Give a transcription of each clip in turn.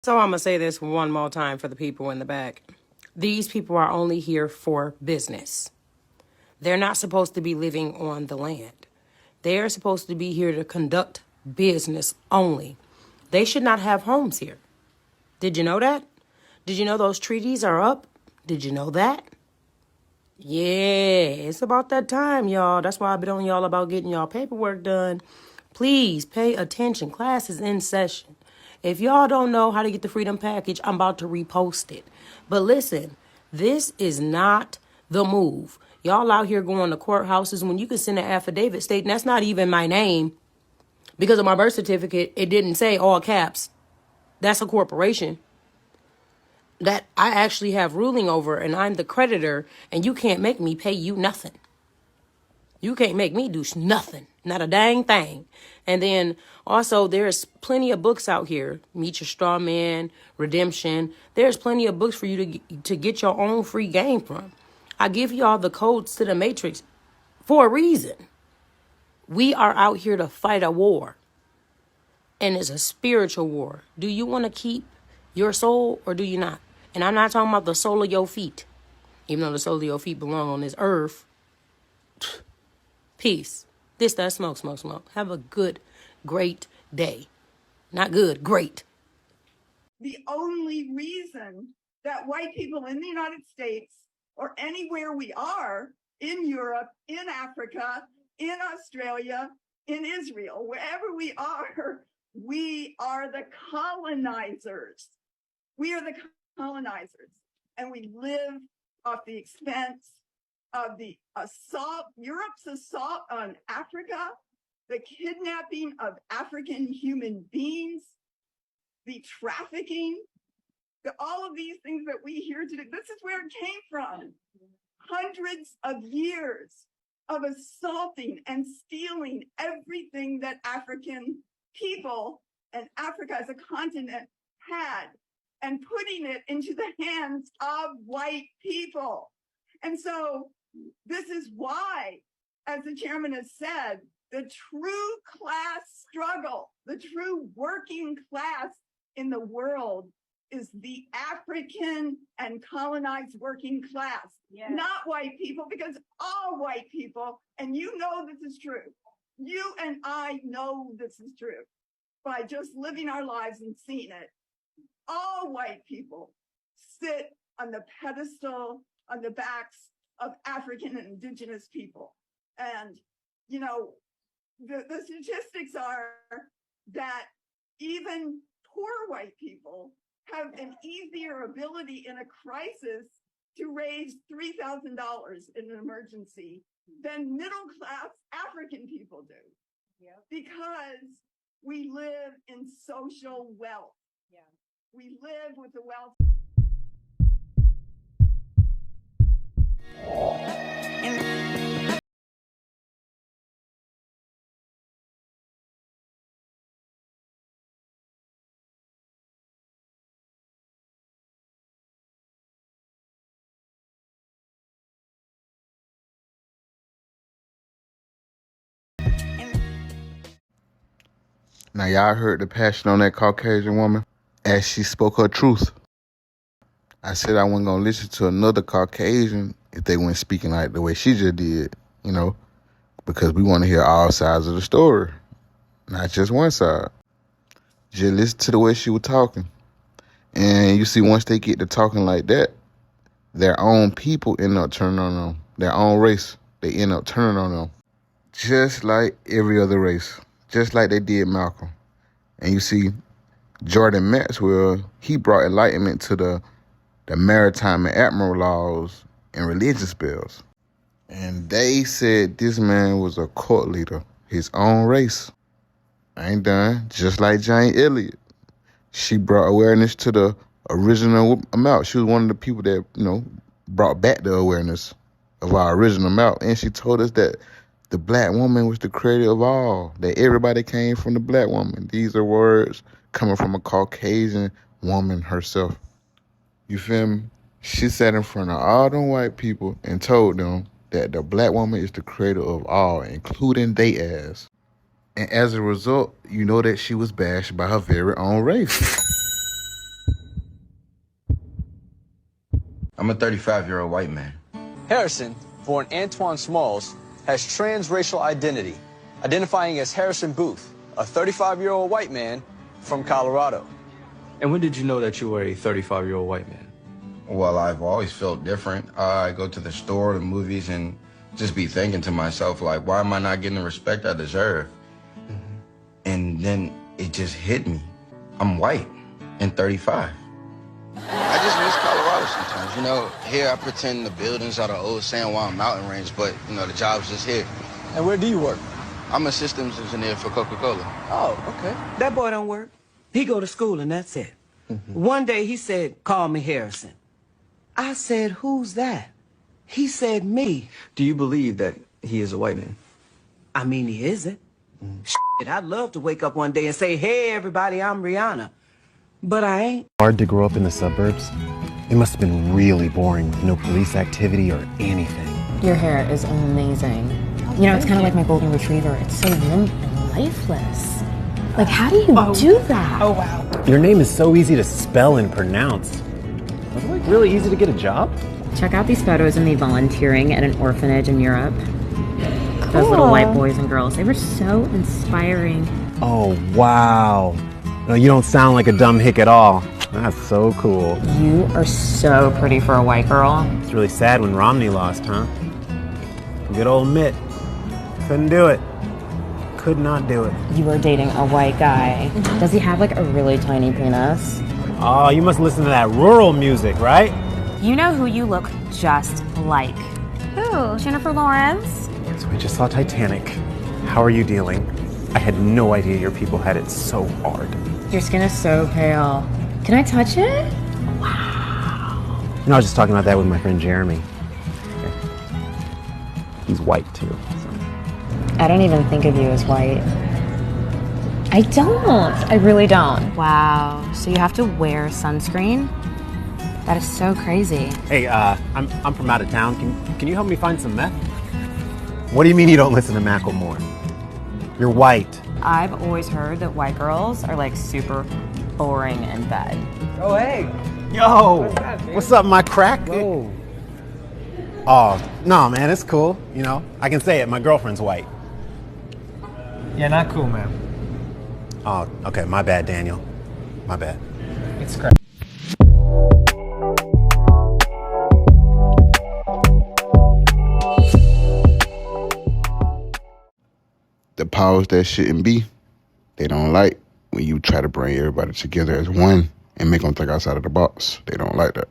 So I'm going to say this one more time for the people in the back. These people are only here for business. They're not supposed to be living on the land. They're supposed to be here to conduct business only. They should not have homes here. Did you know that? Did you know those treaties are up? Did you know that? Yeah, it's about that time, y'all. That's why I've been on y'all about getting y'all paperwork done. Please pay attention. Class is in session. If y'all don't know how to get the freedom package, I'm about to repost it. But listen, this is not the move. Y'all out here going to courthouses when you can send an affidavit stating that's not even my name. Because of my birth certificate, it didn't say all caps. That's a corporation that I actually have ruling over, and I'm the creditor, and you can't make me pay you nothing. You can't make me do nothing, not a dang thing. And then also there's plenty of books out here. Meet Your Straw Man, Redemption. There's plenty of books for you to get your own free game from. I give y'all the codes to the Matrix for a reason. We are out here to fight a war. And it's a spiritual war. Do you want to keep your soul or do you not? And I'm not talking about the sole of your feet. Even though the sole of your feet belong on this earth. Peace. This, that, smoke, smoke, smoke. Have a good, great day. Not good, great. The only reason that white people in the United States or anywhere we are, in Europe, in Africa, in Australia, in Israel, wherever we are the colonizers. We are the colonizers, and we live off the expense of the assault, Europe's assault on Africa, the kidnapping of African human beings, the trafficking, all of these things that we hear today. This is where it came from. Hundreds of years of assaulting and stealing everything that African people and Africa as a continent had, and putting it into the hands of white people. And so this is why, as the chairman has said, the true class struggle, the true working class in the world is the African and colonized working class, not white people, because all white people, and you know this is true, you and I know this is true by just living our lives and seeing it. All white people sit on the pedestal, on the backs of African and indigenous people. And, you know, the statistics are that even poor white people have an easier ability in a crisis to raise $3,000 in an emergency than middle-class African people do. Because we live in social wealth. We live with the wealth. Now, y'all heard the passion on that Caucasian woman as she spoke her truth. I said I wasn't going to listen to another Caucasian if they weren't speaking like the way she just did, you know, because we want to hear all sides of the story, not just one side. Just listen to the way she was talking. And you see, once they get to talking like that, their own people end up turning on them. Their own race, they end up turning on them. Just like every other race. Just like they did Malcolm. And you see, Jordan Maxwell, he brought enlightenment to the maritime and admiral laws and religious bills. And they said this man was a cult leader, his own race. I ain't done. Just like Jane Elliott. She brought awareness to the original amount. She was one of the people that, you know, brought back the awareness of our original amount. And she told us that the black woman was the creator of all, that everybody came from the black woman. These are words coming from a Caucasian woman herself. You feel me? She sat in front of all them white people and told them that the black woman is the creator of all, including they ass. And as a result, you know that she was bashed by her very own race. I'm a 35-year-old white man. Harrison, born Antoine Smalls, has transracial identity, identifying as Harrison Booth, a 35-year-old white man from Colorado. And when did you know that you were a 35-year-old white man? Well, I've always felt different. I go to the store, the movies, and just be thinking to myself, like, why am I not getting the respect I deserve? And then it just hit me. I'm white and 35. I just miss Colorado sometimes. You know, here I pretend the buildings are the old San Juan mountain range, but, you know, the job's just here. And where do you work? I'm a systems engineer for Coca-Cola. Oh, okay. That boy don't work. He go to school and that's it. One day he said, call me Harrison. I said, who's that? He said, me. Do you believe that he is a white man? I mean, he isn't. Shit, I'd love to wake up one day and say, hey, everybody, I'm Rihanna. But I ain't. Hard to grow up in the suburbs? It must have been really boring with no police activity or anything. Your hair is amazing. You know, it's kind of like my golden retriever. It's so limp and lifeless. Like, how do you do that? Oh, wow. Your name is so easy to spell and pronounce. Was it like really easy to get a job? Check out these photos of me volunteering at an orphanage in Europe. Those little white boys and girls, they were so inspiring. Oh, wow. No, you don't sound like a dumb hick at all. That's so cool. You are so pretty for a white girl. It's really sad when Romney lost, huh? Good old Mitt. Couldn't do it. Could not do it. You are dating a white guy. Does he have like a really tiny penis? Oh, you must listen to that rural music, right? You know who you look just like. Who? Jennifer Lawrence? So we just saw Titanic. How are you dealing? I had no idea your people had it so hard. Your skin is so pale. Can I touch it? You know, I was just talking about that with my friend Jeremy. He's white too. I don't even think of you as white. I don't. I really don't. Wow. So you have to wear sunscreen? That is so crazy. Hey, I'm from out of town. Can you help me find some meth? What do you mean you don't listen to Macklemore? You're white. I've always heard that white girls are like super boring in bed. Oh, hey. Yo, what's up, my crack? Whoa. Oh, no, man, it's cool. You know, I can say it. My girlfriend's white. Yeah, not cool, man. Oh, okay, my bad, Daniel. My bad. It's crap. The powers that shouldn't be, they don't like when you try to bring everybody together as one and make them think outside of the box. They don't like that.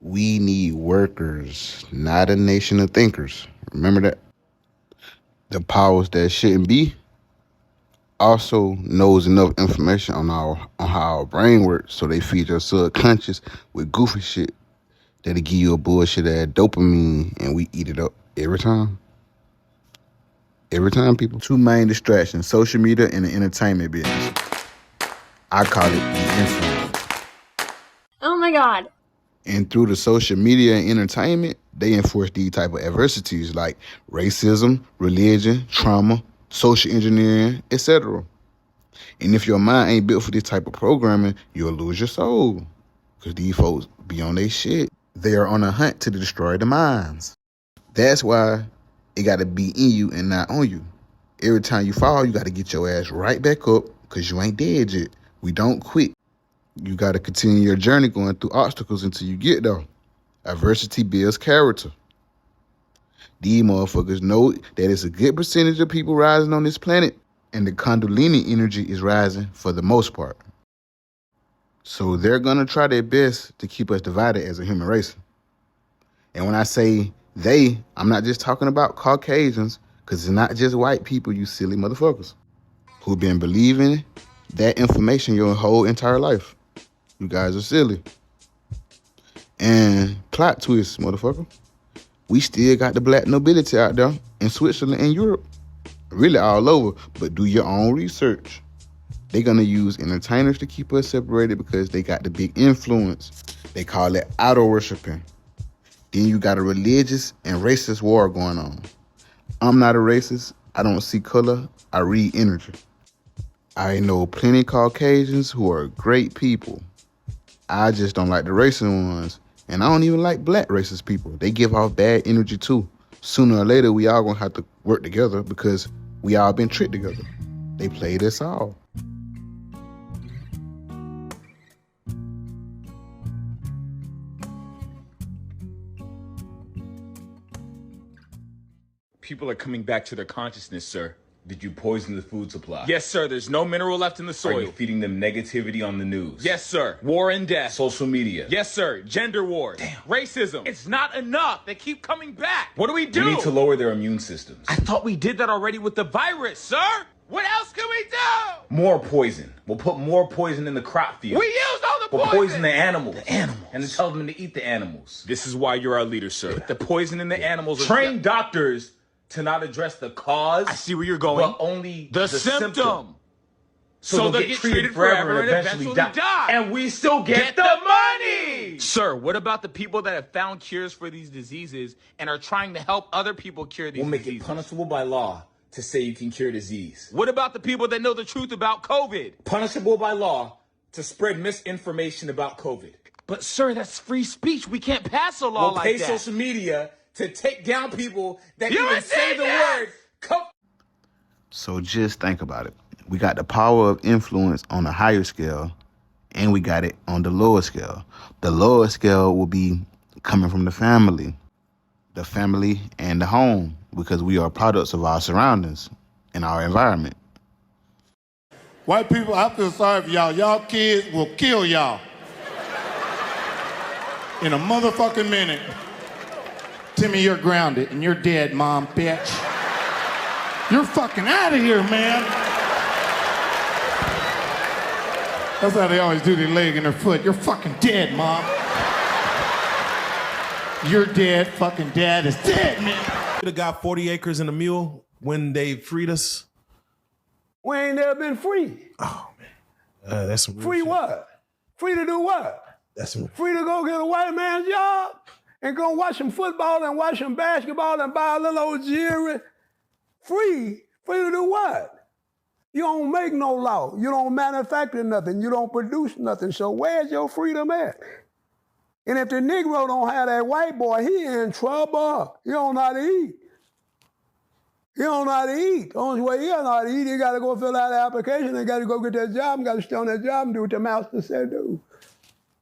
We need workers, not a nation of thinkers. Remember that? The powers that shouldn't be also knows enough information on how our brain works, so they feed your subconscious with goofy shit that'll give you a bullshit ass dopamine, and we eat it up every time. Every time, people. Two main distractions: social media and the entertainment business. I call it the influence. Oh my God. And through the social media and entertainment, they enforce these type of adversities like racism, religion, trauma, social engineering, etc. And if your mind ain't built for this type of programming, you'll lose your soul. Because these folks be on their shit. They are on a hunt to destroy the minds. That's why it got to be in you and not on you. Every time you fall, you got to get your ass right back up because you ain't dead yet. We don't quit. You got to continue your journey going through obstacles until you get there. Adversity builds character. These motherfuckers know that it's a good percentage of people rising on this planet, and the Kundalini energy is rising for the most part. So they're going to try their best to keep us divided as a human race. And when I say they, I'm not just talking about Caucasians, because it's not just white people, you silly motherfuckers, who've been believing that information your whole entire life. You guys are silly. And plot twist, motherfucker. We still got the black nobility out there in Switzerland and Europe. Really all over, but do your own research. They're going to use entertainers to keep us separated because they got the big influence. They call it idol-worshiping. Then you got a religious and racist war going on. I'm not a racist. I don't see color. I read energy. I know plenty Caucasians who are great people. I just don't like the racist ones. And I don't even like black racist people. They give off bad energy too. Sooner or later, we all gonna have to work together because we all been tricked together. They played us all. People are coming back to their consciousness, sir. Did you poison the food supply? Yes, sir. There's no mineral left in the soil. Are you feeding them negativity on the news? Yes, sir. War and death. Social media? Yes, sir. Gender wars. Damn. Racism. It's not enough. They keep coming back. What do we do? We need to lower their immune systems. I thought we did that already with the virus, sir. What else can we do? More poison. We'll put more poison in the crop field. We used all the We'll poison. poison the animals. And then tell them to eat the animals. This is why you're our leader, sir. Put the poison in the animals. Train doctors to not address the cause. I see where you're going. But only the symptom. So they'll get treated forever and eventually die. And we still get the money! Sir, what about the people that have found cures for these diseases and are trying to help other people cure these diseases? We'll make it punishable by law to say you can cure disease. What about the people that know the truth about COVID? Punishable by law to spread misinformation about COVID. But sir, that's free speech. We can't pass a law We'll like pay that. social media to take down people that You even say the word. So just think about it. We got the power of influence on a higher scale, and we got it on the lower scale. The lower scale will be coming from the family and the home, because we are products of our surroundings and our environment. White people, I feel sorry for y'all. Y'all kids will kill y'all in a motherfucking minute. Timmy, you're grounded and you're dead, mom, bitch. You're fucking out of here, man. That's how they always do their leg and their foot. You're fucking dead, mom. You're dead, fucking dad is dead, man. Could have got 40 acres and a mule when they freed us. We ain't never been free. Oh, man. That's some real Free shit. what? Free to do what? That's some... Free to go get a white man's job and go watch some football and watch some basketball and buy a little old jewelry? Free? Free to do what? You don't make no law. You don't manufacture nothing. You don't produce nothing. So where's your freedom at? And if the Negro don't have that white boy, he in trouble. He don't know how to eat. He don't know how to eat. The only way he don't know how to eat, he got to go fill out the application and got to go get that job and got to stay on that job and do what the master said do.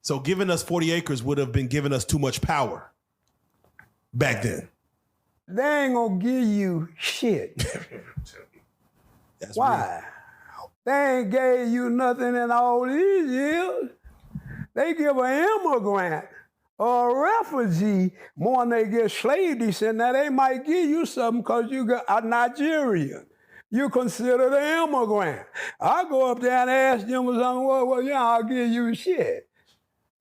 So giving us 40 acres would have been giving us too much power back then. They ain't gonna give you shit. That's why? Real. They ain't gave you nothing in all these years. They give an immigrant or a refugee more than they get slave descent. Now they might give you something because you got a Nigerian. You consider the immigrant. I go up there and ask them something, well, yeah, I'll give you shit.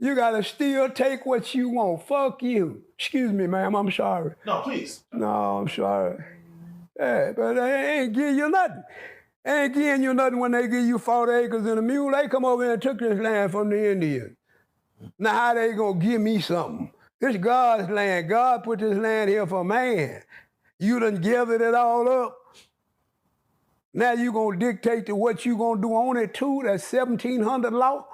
You gotta still take what you want. Fuck you. Excuse me, ma'am, I'm sorry. No, please. No, I'm sorry. Yeah, but they ain't give you nothing. They ain't giving you nothing when they give you 40 acres and a mule. They come over here and took this land from the Indians. Now how they gonna give me something? This God's land. God put this land here for man. You done gathered it all up. Now you gonna dictate to what you gonna do on it too, that 1700 law?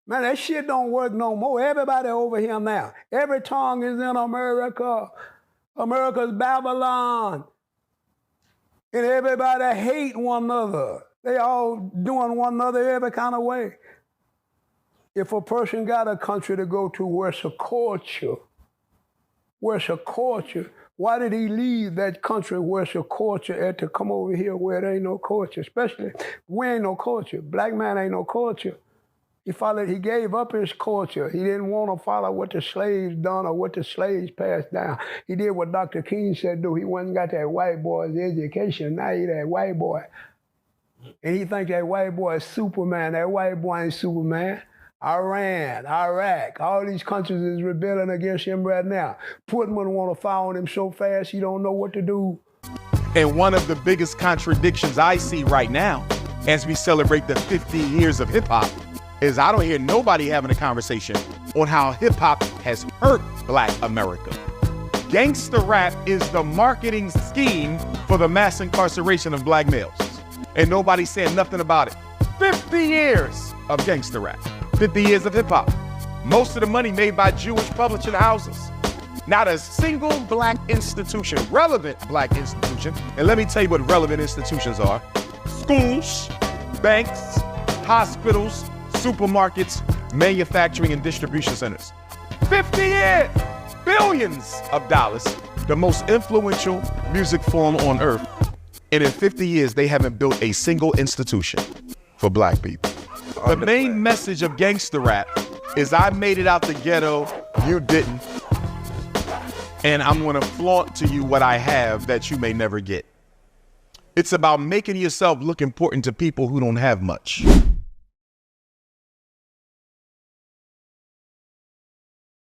Man, that shit don't work no more. Everybody over here now. Every tongue is in America. America's Babylon. And everybody hate one another. They all doing one another every kind of way. If a person got a country to go to, where's a culture? Where's a culture? Why did he leave that country where's a culture at to come over here where there ain't no culture? Especially, we ain't no culture. Black man ain't no culture. He gave up his culture. He didn't want to follow what the slaves done or what the slaves passed down. He did what Dr. King said do. He went and got that white boy's education. Now he that white boy. And he think that white boy is Superman. That white boy ain't Superman. Iran, Iraq, all these countries is rebelling against him right now. Putin would want to fire on him so fast he don't know what to do. And one of the biggest contradictions I see right now, as we celebrate the 50 years of hip-hop, is I don't hear nobody having a conversation on how hip-hop has hurt Black America. Gangsta rap is the marketing scheme for the mass incarceration of Black males. And nobody's saying nothing about it. 50 years of gangsta rap. 50 years of hip-hop. Most of the money made by Jewish publishing houses. Not a single black institution, relevant black institution, and let me tell you what relevant institutions are. Schools, banks, hospitals, supermarkets, manufacturing and distribution centers. 50 years, billions of dollars, the most influential music form on earth. And in 50 years, they haven't built a single institution for black people. The main message of gangster rap is I made it out the ghetto, you didn't. And I'm gonna flaunt to you what I have that you may never get. It's about making yourself look important to people who don't have much.